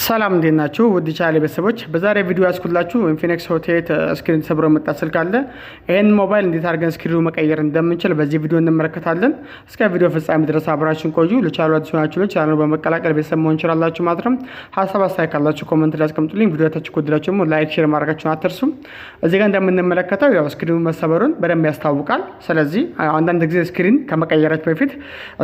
ሰላም እንዴት ናችሁ? ውድ ቻናሌ ቤተሰቦች በዛሬ ቪዲዮ ያስኩላችሁ ኢንፊኒክስ ሆት 8 ስክሪን ተሰብሮ መጣ ስልክ አለ። ይሄን ሞባይል እንዴት አድርገን ስክሪኑ መቀየር እንደምንችል በዚህ ቪዲዮ እንመለከታለን። እስከ ቪዲዮ ፍጻሜ ድረስ አብራችሁን ቆዩ። ለቻናሉ አዲስ ናችሁ ቻናሉን በመቀላቀል ቤተሰብ መሆን ይችላላችሁ ማለት ነው። ሀሳብ አስተያየት ካላችሁ ኮሜንት ላይ አስቀምጡልኝ። ቪዲዮ ታች ከወደዳችሁ ደግሞ ላይክ ሼር ማድረጋችሁን አትርሱ። እዚህ ጋር እንደምንመለከተው ያው ስክሪኑ መሰበሩን በደንብ ያስታውቃል። ስለዚህ አንዳንድ ጊዜ ስክሪን ከመቀየራችሁ በፊት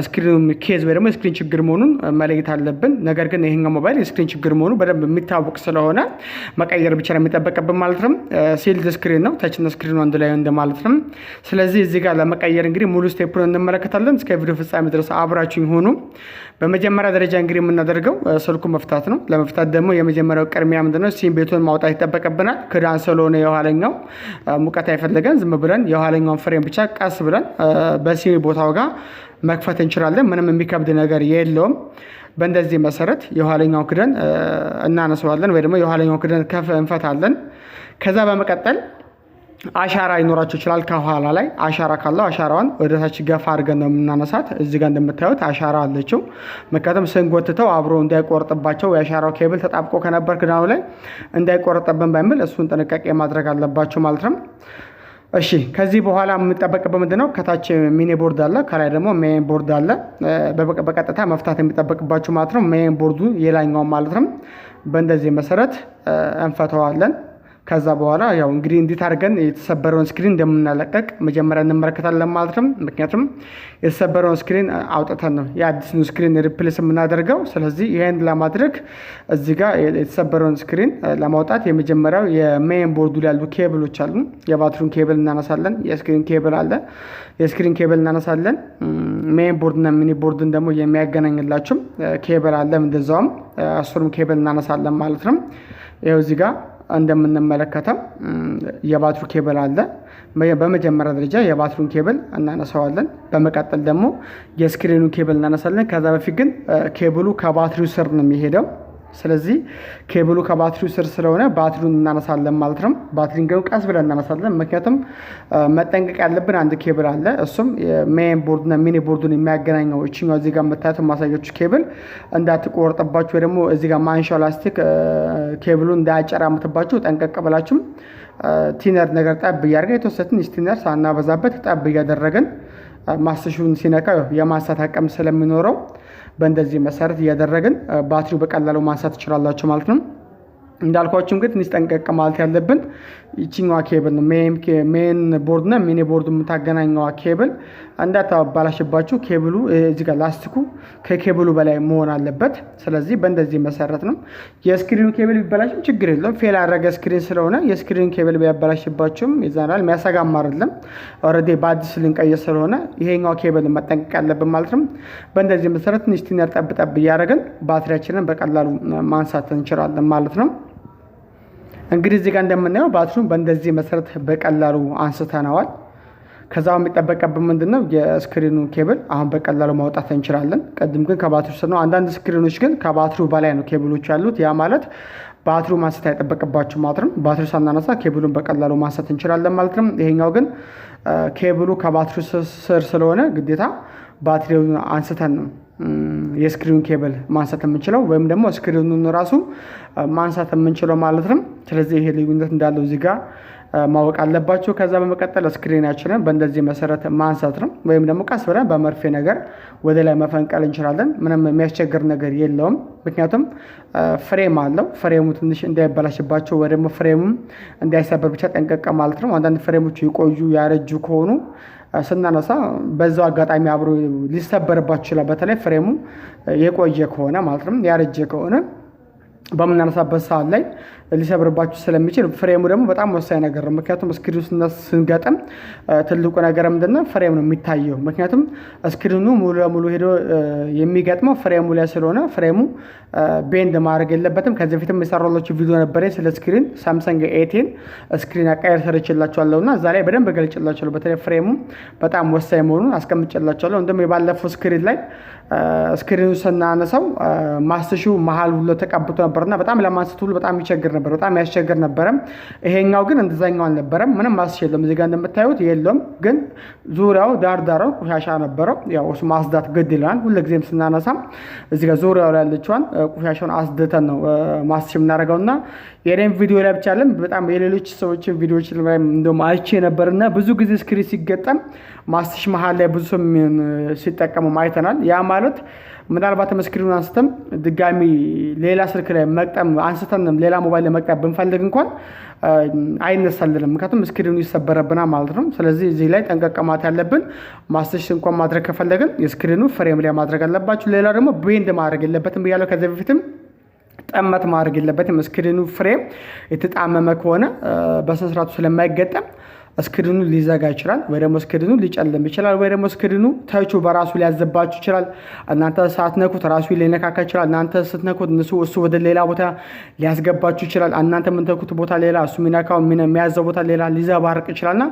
ስክሪኑ ኬዝ ወይ ደግሞ ስክሪን ችግር መሆኑን መለየት አለብን። ነገር ግን ይሄኛው ሞባይል ስክሪን ችግር መሆኑ በደንብ የሚታወቅ ስለሆነ መቀየር ብቻ ነው የሚጠበቅብን ማለት ነው። ሲልድ ስክሪን ነው ተችና ስክሪኑ አንድ ላይ እንደ ማለት ነው። ስለዚህ እዚህ ጋር ለመቀየር እንግዲህ ሙሉ ስቴፑን እንመለከታለን። እስከ ቪዲዮ ፍጻሜ ድረስ አብራችሁኝ ሆኑ። በመጀመሪያ ደረጃ እንግዲህ የምናደርገው ስልኩ መፍታት ነው። ለመፍታት ደግሞ የመጀመሪያው ቅድሚያ ምንድነው ሲም ቤቱን ማውጣት ይጠበቅብናል። ክዳን ስለሆነ የኋለኛው ሙቀት አይፈልገን ዝም ብለን የኋለኛውን ፍሬም ብቻ ቀስ ብለን በሲም ቦታው ጋር መክፈት እንችላለን። ምንም የሚከብድ ነገር የለውም። በእንደዚህ መሰረት የኋለኛው ክዳን እናነሳዋለን ወይ ደግሞ የኋለኛው ክዳን ከፍ እንፈታለን። ከዛ በመቀጠል አሻራ ይኖራችሁ ይችላል። ከኋላ ላይ አሻራ ካለው አሻራዋን ወደ ታች ገፋ አድርገን ነው የምናነሳት። እዚህ ጋር እንደምታዩት አሻራ አለችው። ምክንያቱም ስንጎትተው አብሮ እንዳይቆርጥባቸው የአሻራው ኬብል ተጣብቆ ከነበር ክዳኑ ላይ እንዳይቆርጥብን በሚል እሱን ጥንቃቄ ማድረግ አለባቸው ማለት ነው። እሺ ከዚህ በኋላ የምንጠበቅበት ምንድነው? ከታች ሚኒ ቦርድ አለ፣ ከላይ ደግሞ ሜን ቦርድ አለ። በቀጥታ መፍታት የሚጠበቅባችሁ ማለት ነው ሜን ቦርዱ የላይኛው ማለት ነው። በእንደዚህ መሰረት እንፈተዋለን። ከዛ በኋላ ያው እንግዲህ እንዴት አድርገን የተሰበረውን ስክሪን እንደምናለቀቅ መጀመሪያ እንመለከታለን ማለት ነው። ምክንያቱም የተሰበረውን ስክሪን አውጥተን ነው የአዲስኑ ስክሪን ሪፕሌስ የምናደርገው። ስለዚህ ይሄን ለማድረግ እዚህ ጋር የተሰበረውን ስክሪን ለማውጣት የመጀመሪያው የሜን ቦርዱ ላይ ያሉ ኬብሎች አሉ። የባትሪውን ኬብል እናነሳለን። የስክሪን ኬብል አለ። የስክሪን ኬብል እናነሳለን። ሜን ቦርድና ሚኒ ቦርድን ደግሞ የሚያገናኝላችሁ ኬብል አለ። እንደዛውም እሱንም ኬብል እናነሳለን ማለት ነው። ይኸው እዚህ ጋር እንደምንመለከተው የባትሪ ኬብል አለ። በመጀመሪያ ደረጃ የባትሪውን ኬብል እናነሳዋለን። በመቀጠል ደግሞ የስክሪኑ ኬብል እናነሳለን። ከዛ በፊት ግን ኬብሉ ከባትሪው ስር ነው የሚሄደው። ስለዚህ ኬብሉ ከባትሪው ስር ስለሆነ ባትሪውን እናነሳለን ማለት ነው። ባትሪን ግን ቀስ ብለን እናነሳለን። ምክንያቱም መጠንቀቅ ያለብን አንድ ኬብል አለ። እሱም ሜን ቦርድና ሚኒ ቦርዱን የሚያገናኘው እችኛው እዚህ ጋር የምታዩት ማሳያችሁ ኬብል እንዳትቆርጥባችሁ ወይ ደግሞ እዚህ ጋር ማንሻው ላስቲክ ኬብሉን እንዳያጨራምትባችሁ ጠንቀቅ ብላችሁም ቲነር ነገር ጠብ እያደረገ የተወሰነ ቲነር ሳናበዛበት ጠብ እያደረገን ማስተሹን ሲነካ የማንሳት አቅም ስለሚኖረው በእንደዚህ መሰረት እያደረግን ባትሪው በቀላሉ ማንሳት ትችላላችሁ ማለት ነው። እንዳልኳችሁ ግን ትንሽ ጠንቀቅ ማለት ያለብን ይቺኛዋ ኬብል ነው። ሜን ቦርድ እና ሚኒ ቦርድ የምታገናኘዋ ኬብል እንዳታባላሽባችሁ። ኬብሉ እዚህ ጋር ላስቲኩ ከኬብሉ በላይ መሆን አለበት። ስለዚህ በእንደዚህ መሰረት ነው። የስክሪኑ ኬብል ቢበላሽም ችግር የለውም። ፌል ያደረገ ስክሪን ስለሆነ የስክሪን ኬብል ቢያበላሽባችሁም ይዛናል የሚያሰጋም አይደለም። ኦልሬዲ በአዲስ ልንቀይር ስለሆነ ይሄኛው ኬብል መጠንቀቅ ያለብን ማለት ነው። በእንደዚህ መሰረት ትንሽ ቲነር ጠብ እያደረግን ባትሪያችንን በቀላሉ ማንሳት እንችላለን ማለት ነው። እንግዲህ እዚህ ጋር እንደምናየው ባትሪውን በእንደዚህ መሰረት በቀላሉ አንስተነዋል። ከዛው የሚጠበቅብን ምንድነው የስክሪኑ ኬብል አሁን በቀላሉ ማውጣት እንችላለን። ቀድም ግን ከባትሪው ስር ነው። አንዳንድ ስክሪኖች ግን ከባትሪው በላይ ነው ኬብሎች ያሉት። ያ ማለት ባትሪው ማንሳት አይጠበቅባችሁ ማለት ነው። ባትሪው ሳናነሳ ኬብሉን በቀላሉ ማንሳት እንችላለን ማለት ነው። ይሄኛው ግን ኬብሉ ከባትሪው ስር ስለሆነ ግዴታ ባትሪውን አንስተን ነው የስክሪን ኬብል ማንሳት የምንችለው ወይም ደግሞ ስክሪኑን ራሱ ማንሳት የምንችለው ማለት ነው። ስለዚህ ይሄ ልዩነት እንዳለው እዚህ ጋር ማወቅ አለባቸው። ከዛ በመቀጠል ስክሪናችንን በእንደዚህ መሰረት ማንሳት ነው። ወይም ደግሞ ቀስ ብለን በመርፌ ነገር ወደ ላይ መፈንቀል እንችላለን። ምንም የሚያስቸግር ነገር የለውም። ምክንያቱም ፍሬም አለው። ፍሬሙ ትንሽ እንዳይበላሽባቸው ወይ ደግሞ ፍሬሙ እንዳይሰበር ብቻ ጠንቀቅ ማለት ነው። አንዳንድ ፍሬሞች ይቆዩ ያረጁ ከሆኑ ስናነሳ በዛው አጋጣሚ አብሮ ሊሰበርባችሁ ይችላል። በተለይ ፍሬሙ የቆየ ከሆነ ማለት ነው። ያረጀ ከሆነ በምናነሳበት ሰዓት ላይ ሊሰብርባችሁ ስለሚችል ፍሬሙ ደግሞ በጣም ወሳኝ ነገር ነው። ምክንያቱም ስክሪኑ ስንገጥም ትልቁ ነገር ምንድነው ፍሬም ነው የሚታየው። ምክንያቱም ስክሪኑ ሙሉ ለሙሉ ሄዶ የሚገጥመው ፍሬሙ ላይ ስለሆነ ፍሬሙ ቤንድ ማድረግ የለበትም። ከዚህ በፊትም የሰራሁላችሁ ቪዲዮ ነበር ስለ ስክሪን ሳምሰንግ ኤ10 ስክሪን አቀያየር ሰርቼላችኋለሁና እዛ ላይ በደንብ ገልጬላችኋለሁ። በተለይ ፍሬሙ በጣም ወሳኝ መሆኑን አስቀምጬላችኋለሁ። እንደውም የባለፈው ስክሪን ላይ ስክሪኑ ስናነሳው ማስተሹ መሀል ሁሉ ተቀብቶ ነበርና በጣም ለማንሳት ሁሉ በጣም ይቸግር ነበር፣ በጣም ያስቸግር ነበረ። ይሄኛው ግን እንደዛኛው አልነበረም። ምንም ማስሽ የለም። እዚህ ጋር እንደምታዩት የለም፣ ግን ዙሪያው ዳርዳራው ቆሻሻ ነበረው። ያው እሱ ማጽዳት ግድ ይላል። ሁልጊዜም ስናነሳ እዚህ ጋር ዙሪያው ላይ ያለችዋን ቆሻሻውን አስድተን ነው ማስሽ የምናደርገውና የኔም ቪዲዮ ላይ ብቻ አይደለም በጣም የሌሎች ሰዎችን ቪዲዮዎች ላይ እንደውም አይቼ ነበርና ብዙ ጊዜ ስክሪን ሲገጠም ማስሽ መሀል ላይ ብዙ ሰው ሲጠቀሙ አይተናል። ያ ማለት ምናልባትም ስክሪኑን አንስተን ድጋሚ ሌላ ስልክ ላይ መቅጠም አንስተን ሌላ ሞባይል ላይ መቅጠም ብንፈልግ እንኳን አይነሳልንም፣ ምክንያቱም ስክሪኑ ይሰበረብናል ማለት ነው። ስለዚህ እዚህ ላይ ጠንቀቅ ማለት ያለብን ማስሽ እንኳን ማድረግ ከፈለግን የስክሪኑ ፍሬም ላይ ማድረግ አለባችሁ። ሌላ ደግሞ ቤንድ ማድረግ የለበትም ብያለሁ ከዚህ በፊትም ጠመት ማድረግ የለበትም። ስክሪኑ ፍሬም የተጣመመ ከሆነ በስነ ስርዓቱ ስለማይገጠም ስክሪኑ ሊዘጋ ይችላል፣ ወይ ደግሞ ስክሪኑ ሊጨልም ይችላል፣ ወይ ደግሞ ስክሪኑ ተቹ በራሱ ሊያዘባችሁ ይችላል። እናንተ ሳትነኩት ራሱ ሊነካካ ይችላል። እናንተ ስትነኩት እሱ ወደ ሌላ ቦታ ሊያስገባችሁ ይችላል። እናንተ የምትነኩት ቦታ ሌላ፣ እሱ የሚነካው የሚያዘው ቦታ ሌላ ሊዘባርቅ ይችላልና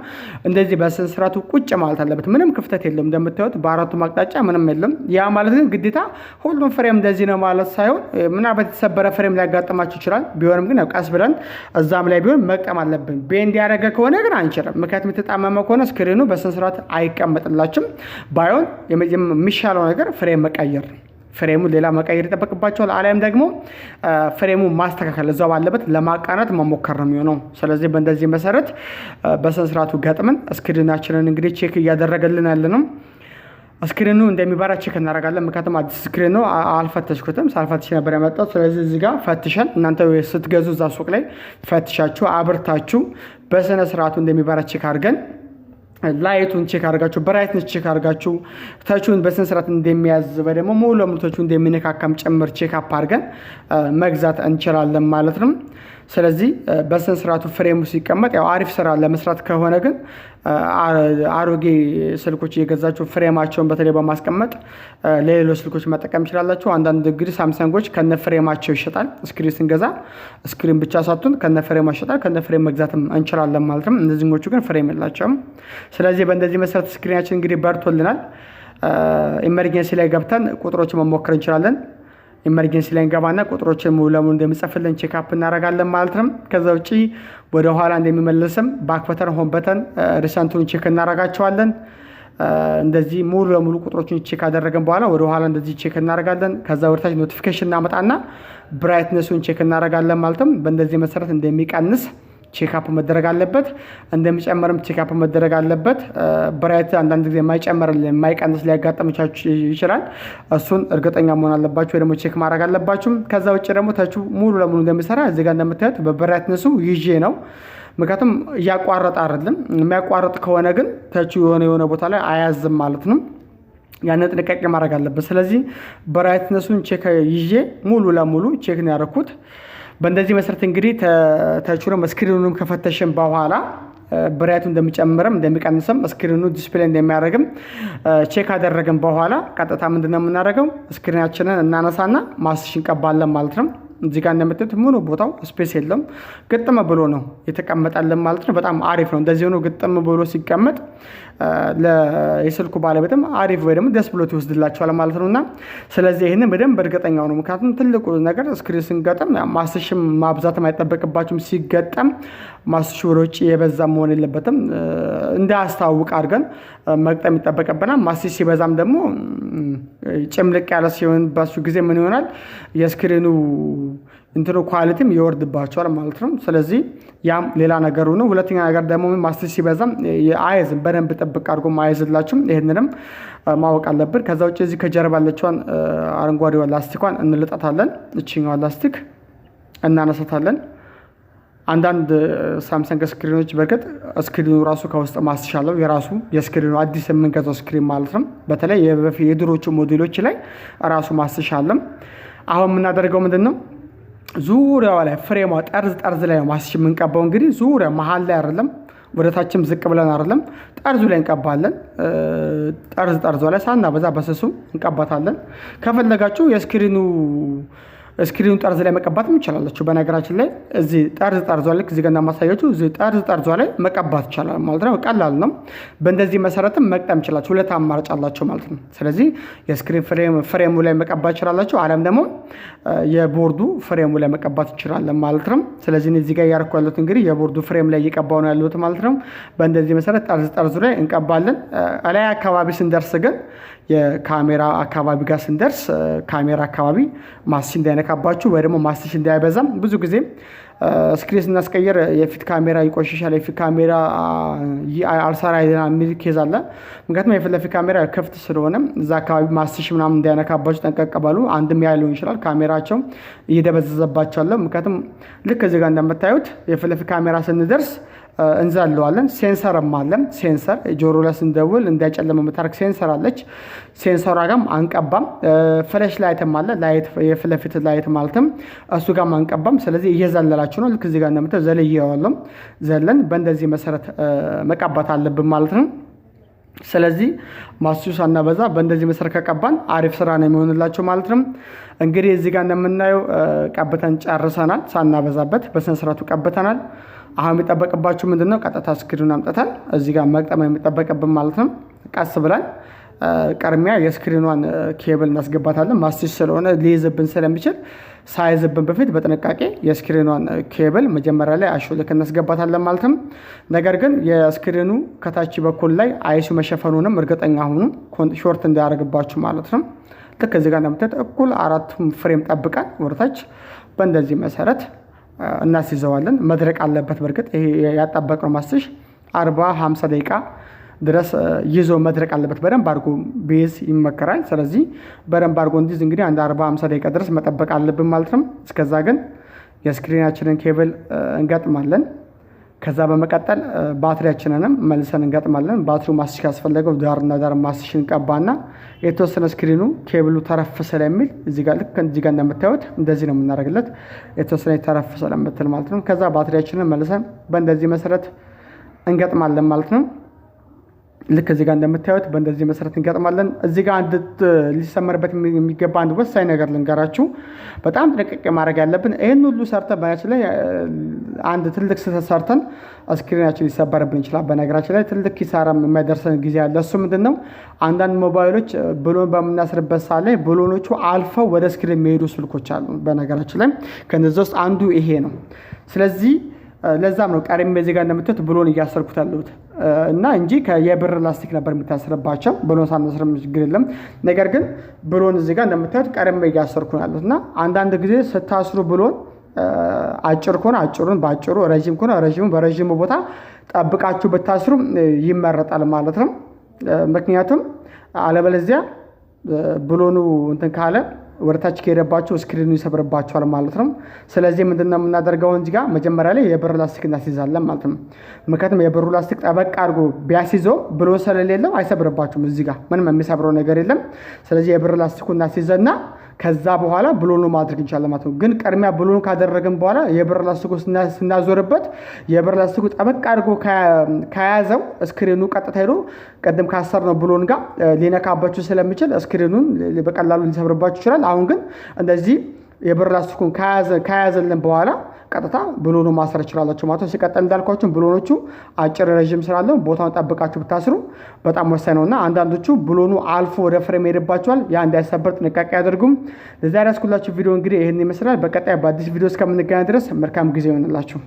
እንደዚህ በስነ ስርዓቱ ቁጭ ማለት አለበት። ምንም ክፍተት የለም። እንደምታዩት በአራቱም አቅጣጫ ምንም የለም። ያ ማለት ግን ግዴታ ሁሉም ፍሬም እንደዚህ ነው ማለት ሳይሆን ምናልባት የተሰበረ ፍሬም ሊያጋጥማችሁ ይችላል። ቢሆንም ግን ቀስ ብለን እዛም ላይ ቢሆን መቅጠም አለብን። ቤንድ ያደረገ ከሆነ ግን አንችልም። ምክንያቱም የተጣመመ ከሆነ ስክሪኑ በስነ ስርዓት አይቀመጥላችሁም። ባይሆን የሚሻለው ነገር ፍሬም መቀየር፣ ፍሬሙ ሌላ መቀየር ይጠበቅባቸዋል። አሊያም ደግሞ ፍሬሙ ማስተካከል እዛው ባለበት ለማቃናት መሞከር ነው የሚሆነው። ስለዚህ በእንደዚህ መሰረት በስነ ስርዓቱ ገጥመን ስክሪናችንን እንግዲህ ቼክ እያደረገልን ያለ ነው። ስክሪኑ እንደሚበራ ቼክ እናደርጋለን። ምክንያቱም አዲስ ስክሪን ነው፣ አልፈተሽኩትም፣ ሳልፈትሽ ነበር ያመጣሁት። ስለዚህ እዚህ ጋር ፈትሸን እናንተ ስትገዙ እዛ ሱቅ ላይ ፈትሻችሁ አብርታችሁ በስነ ስርዓቱ እንደሚበራ ቼክ አድርገን ላይቱን ቼክ አድርጋችሁ ብራይትነስ ቼክ አድርጋችሁ ተቹን በስነ ስርዓት እንደሚያዝ ወይ ደግሞ ሙሉ ለሙሉ ተቹ እንደሚነካካም ጭምር ቼክ አፕ አድርገን መግዛት እንችላለን ማለት ነው። ስለዚህ በስነ ስርዓቱ ፍሬሙ ሲቀመጥ ያው አሪፍ ስራ ለመስራት ከሆነ ግን አሮጌ ስልኮች እየገዛችሁ ፍሬማቸውን በተለይ በማስቀመጥ ለሌሎች ስልኮች መጠቀም ይችላላችሁ። አንዳንድ እንግዲህ ሳምሰንጎች ከነ ፍሬማቸው ይሸጣል። ስክሪን ስንገዛ ስክሪን ብቻ ሳትሆን ከነ ፍሬማ ይሸጣል። ከነ ፍሬም መግዛትም እንችላለን ማለት ነው። እነዚህኞቹ ግን ፍሬም የላቸውም። ስለዚህ በእንደዚህ መሰረት ስክሪናችን እንግዲህ በርቶልናል። ኢመርጀንሲ ላይ ገብተን ቁጥሮችን መሞከር እንችላለን። ኢመርጀንሲ ላይ እንገባና ቁጥሮችን ሙሉ ለሙሉ እንደሚጽፍልን ቼክ አፕ እናደርጋለን ማለት ነው። ከዛ ውጪ ወደ ኋላ እንደሚመለስም ባክ በተን ሆም በተን ሪሰንቱን ቼክ እናደርጋቸዋለን። እንደዚህ ሙሉ ለሙሉ ቁጥሮችን ቼክ አደረገን በኋላ ወደ ኋላ እንደዚህ ቼክ እናደርጋለን። ከዛ ወርታች ኖቲፊኬሽን እናመጣና ብራይትነሱን ቼክ እናደርጋለን ማለት ነው። በእንደዚህ መሰረት እንደሚቀንስ ቼክአፕ መደረግ አለበት፣ እንደሚጨመርም ቼክአፕ መደረግ አለበት። ብራይት አንዳንድ ጊዜ የማይጨምር የማይቀንስ ሊያጋጥማችሁ ይችላል። እሱን እርግጠኛ መሆን አለባችሁ፣ ወይ ደግሞ ቼክ ማድረግ አለባችሁ። ከዛ ውጭ ደግሞ ተቹ ሙሉ ለሙሉ እንደሚሰራ እዚህ ጋር እንደምታዩት በብራይትነሱ ይዤ ነው። ምክንያቱም እያቋረጠ አይደለም። የሚያቋርጥ ከሆነ ግን ተቹ የሆነ ቦታ ላይ አያዝም ማለት ነው። ያን ጥንቃቄ ማድረግ አለበት። ስለዚህ ብራይትነሱን ቼክ ይዤ ሙሉ ለሙሉ ቼክ ነው ያደረኩት። በእንደዚህ መሰረት እንግዲህ ተቹንም ስክሪኑንም ከፈተሽን በኋላ ብራይቱ እንደሚጨምርም እንደሚቀንስም ስክሪኑ ዲስፕሌይ እንደሚያደርግም ቼክ አደረግን በኋላ ቀጥታ ምንድነው የምናደርገው? ስክሪናችንን እናነሳና ማስሽ እንቀባለን ማለት ነው። እዚህ ጋር እንደምታዩት ሙሉ ቦታው ስፔስ የለም፣ ግጥም ብሎ ነው የተቀመጠልን ማለት ነው። በጣም አሪፍ ነው። እንደዚህ ሆኖ ግጥም ብሎ ሲቀመጥ ለየስልኩ ባለቤትም አሪፍ ወይ ደግሞ ደስ ብሎት ይወስድላቸዋል ማለት ነውና ስለዚህ ይሄንን በደንብ እርግጠኛው ነው። ምክንያቱም ትልቁ ነገር ስክሪን ስንገጥም ማስሽም ማብዛትም አይጠበቅባችሁም። ሲገጠም ማስሽ ወሮጪ የበዛ መሆን የለበትም። እንዳያስታውቅ አድርገን መግጠም ይጠበቅብናል። ማስሽ ሲበዛም ደግሞ ጭምልቅ ያለ ሲሆን ባሱ ጊዜ ምን ይሆናል? የስክሪኑ እንትኑ ኳሊቲም ይወርድባቸዋል ማለት ነው። ስለዚህ ያም ሌላ ነገሩ ነው። ሁለተኛ ነገር ደግሞ ማስሽ ሲበዛም አይዝም፣ በደንብ ጥብቅ አድርጎ አይዝላችሁም። ይሄንንም ማወቅ አለብን። ከዛ ውጭ እዚህ ከጀርባ ያለችዋን አረንጓዴዋ ላስቲኳን እንልጣታለን። እቺኛዋ ላስቲክ እናነሳታለን። አንዳንድ ሳምሰንግ ስክሪኖች በርግጥ ስክሪኑ ራሱ ከውስጥ ማስሽ አለው የራሱ የስክሪኑ አዲስ የምንገዛው ስክሪን ማለት ነው። በተለይ የድሮቹ ሞዴሎች ላይ ራሱ ማስሽ አለም። አሁን የምናደርገው ምንድን ነው? ዙሪያዋ ላይ ፍሬሟ ጠርዝ ላይ ነው ማስሽ የምንቀባው። እንግዲህ ዙሪያ መሀል ላይ አይደለም፣ ወደታችም ዝቅ ብለን አይደለም፣ ጠርዙ ላይ እንቀባለን። ጠርዟ ላይ ሳናበዛ በስሱ እንቀባታለን። ከፈለጋችሁ የስክሪኑ ስክሪኑ ጠርዝ ላይ መቀባትም ይችላላችሁ። በነገራችን ላይ እዚህ ጠርዟ ልክ እዚህ ጋር እንደማሳያችሁ እዚህ ጠርዟ ላይ መቀባት ይቻላል ማለት ነው። ቀላል ነው። በእንደዚህ መሰረትም መቅጠም ይችላችሁ። ሁለት አማራጭ አላቸው ማለት ነው። ስለዚህ የስክሪን ፍሬሙ ላይ መቀባት ይችላላችሁ፣ አለም ደግሞ የቦርዱ ፍሬሙ ላይ መቀባት ይችላለን ማለት ነው። ስለዚህ እዚህ ጋር ያርኩ ያሉት እንግዲህ የቦርዱ ፍሬም ላይ እየቀባው ነው ያሉት ማለት ነው። በእንደዚህ መሰረት ጠርዙ ላይ እንቀባለን። ላይ አካባቢ ስንደርስ ግን የካሜራ አካባቢ ጋር ስንደርስ ካሜራ አካባቢ ማስቲሽ እንዳይነካባችሁ ወይ ደግሞ ማስቲሽ እንዳይበዛም። ብዙ ጊዜ ስክሪን ስናስቀየር የፊት ካሜራ ይቆሽሻል፣ የፊት ካሜራ አልሰራ የሚል ኬዝ አለ። ምክንያቱም የፊት ለፊት ካሜራ ክፍት ስለሆነ እዛ አካባቢ ማስቲሽ ምናምን እንዳይነካባችሁ ጠንቀቅ በሉ። አንድም ያ ሊሆን ይችላል ካሜራቸው እየደበዘዘባቸዋለሁ። ምክንያቱም ልክ እዚህ ጋር እንደምታዩት የፊት ለፊት ካሜራ ስንደርስ እንዘለዋለን። ሴንሰርም አለን። ሴንሰር ጆሮ ላይ ስንደውል እንዳይጨለመ የምታደርግ ሴንሰር አለች። ሴንሰሯ ጋርም አንቀባም። ፍለሽ ላይትም አለ፣ ላይት የፊት ለፊት ላይት ማለትም እሱ ጋርም አንቀባም። ስለዚህ እየዘለላችሁ ነው። ልክ እዚህ ጋር እንደምታዩት ዘልየዋለሁ። ዘለን በእንደዚህ መሰረት መቀባት አለብን ማለት ነው። ስለዚህ ማስቲሹ ሳናበዛ በእንደዚህ መሰረት ከቀባን አሪፍ ስራ ነው የሚሆንላቸው ማለት ነው። እንግዲህ እዚህ ጋር እንደምናየው ቀብተን ጨርሰናል። ሳናበዛበት በስነ ስርዓቱ ቀብተናል። አሁን የሚጠበቅባችሁ ምንድነው? ቀጥታ ስክሪኑን አምጥተን እዚህ ጋር መቅጠም የሚጠበቅብን ማለት ነው። ቀስ ብለን ቀድሚያ የስክሪኗን ኬብል እናስገባታለን። ማስቲሽ ስለሆነ ሊይዝብን ስለሚችል ሳይዝብን በፊት በጥንቃቄ የስክሪኗን ኬብል መጀመሪያ ላይ አሾልክ እናስገባታለን ማለት ነው። ነገር ግን የስክሪኑ ከታች በኩል ላይ አይሱ መሸፈኑንም እርግጠኛ ሁኑ፣ ሾርት እንዳያደርግባችሁ ማለት ነው። ልክ እዚህ ጋር እንደምታዩት እኩል 4 ፍሬም ጠብቀን ወደታች በእንደዚህ መሰረት እናስይዘዋለን። መድረቅ አለበት። በርግጥ ይሄ ያጣበቀው ማስቲሽ 40-50 ደቂቃ ድረስ ይዞ መድረቅ አለበት። በደንብ አድርጎ ቤዝ ይመከራል። ስለዚህ በደንብ አድርጎ እንዲዝ እንግዲህ አንድ 40-50 ደቂቃ ድረስ መጠበቅ አለብን ማለት ነው። እስከዛ ግን የስክሪናችንን ኬብል እንገጥማለን። ከዛ በመቀጠል ባትሪያችንንም መልሰን እንገጥማለን። ባትሪው ማስቲሽ ካስፈለገው ዳርና ዳር ማስቲሽ እንቀባና የተወሰነ ስክሪኑ ኬብሉ ተረፍ ስለሚል እዚህ ጋር ልክ እዚህ ጋር እንደምታዩት እንደዚህ ነው የምናደርግለት፣ የተወሰነ ተረፍ ስለምትል ማለት ነው። ከዛ ባትሪያችንን መልሰን በእንደዚህ መሰረት እንገጥማለን ማለት ነው። ልክ እዚህ ጋር እንደምታዩት በእንደዚህ መሰረት እንገጥማለን። እዚህ ጋር አንድ ሊሰመርበት የሚገባ አንድ ወሳኝ ነገር ልንገራችሁ። በጣም ጥንቃቄ ማድረግ ያለብን ይህን ሁሉ ሰርተን በነገራችን ላይ አንድ ትልቅ ስህተት ሰርተን ስክሪናችን ሊሰበርብን ይችላል። በነገራችን ላይ ትልቅ ኪሳራ የሚያደርሰን ጊዜ አለ። እሱ ምንድን ነው? አንዳንድ ሞባይሎች ብሎን በምናስርበት ሰዓት ላይ ብሎኖቹ አልፈው ወደ ስክሪን የሚሄዱ ስልኮች አሉ። በነገራችን ላይ ከነዚ ውስጥ አንዱ ይሄ ነው። ስለዚህ ለዛም ነው ቀሪም በዚህ ጋር እንደምታዩት ብሎን እያሰርኩት ያለሁት እና እንጂ የብር ላስቲክ ነበር የምታስርባቸው። ብሎን ሳንስርም ችግር የለም። ነገር ግን ብሎን እዚህ ጋር እንደምታዩት ቀሪም እያሰርኩ ያለሁት እና አንዳንድ ጊዜ ስታስሩ ብሎን አጭር ከሆነ አጭሩን በአጭሩ፣ ረዥም ከሆነ ረዥሙ በረዥሙ ቦታ ጠብቃችሁ ብታስሩ ይመረጣል ማለት ነው። ምክንያቱም አለበለዚያ ብሎኑ እንትን ካለ ወደታች ከሄደባቸው ስክሪኑ ይሰብርባቸዋል ማለት ነው። ስለዚህ ምንድነው የምናደርገው? እዚህ ጋር መጀመሪያ ላይ የብር ላስቲክ እናስይዛለን ማለት ነው። ምክንያቱም የብሩ ላስቲክ ጠበቅ አድርጎ ቢያስይዘው ብሎን ስለሌለው አይሰብርባችሁም። እዚህ ጋር ምንም የሚሰብረው ነገር የለም። ስለዚህ የብር ላስቲኩ እናስይዘና ከዛ በኋላ ብሎኑ ማድረግ እንችላለን ማለት ነው። ግን ቀድሚያ ብሎኑ ካደረግን በኋላ የብር ላስቲኩ ስናዞርበት የብር ላስቲኩ ጠበቅ አድርጎ ከያዘው ስክሪኑ ቀጥታ ሄዶ ቀደም ካሰርነው ብሎን ጋር ሊነካባችሁ ስለሚችል ስክሪኑን በቀላሉ ሊሰብርባችሁ ይችላል። አሁን ግን እንደዚህ የብር ላስቲኩን ከያዘልን በኋላ ቀጥታ ብሎኑ ማሰር ይችላላችሁ ማለት ነው። ሲቀጥል እንዳልኳችሁ ብሎኖቹ አጭር ረዥም ስላለው ቦታውን ጠብቃችሁ ብታስሩ በጣም ወሳኝ ነውና አንዳንዶቹ ብሎኑ አልፎ ወደ ፍሬም ሄድባቸዋል። ያ እንዳይሰበር ጥንቃቄ ያደርጉም። ለዛሬ ያስኩላችሁ ቪዲዮ እንግዲህ ይሄን ይመስላል። በቀጣይ በአዲስ ቪዲዮ እስከምንገናኝ ድረስ መልካም ጊዜ ይሆንላችሁ።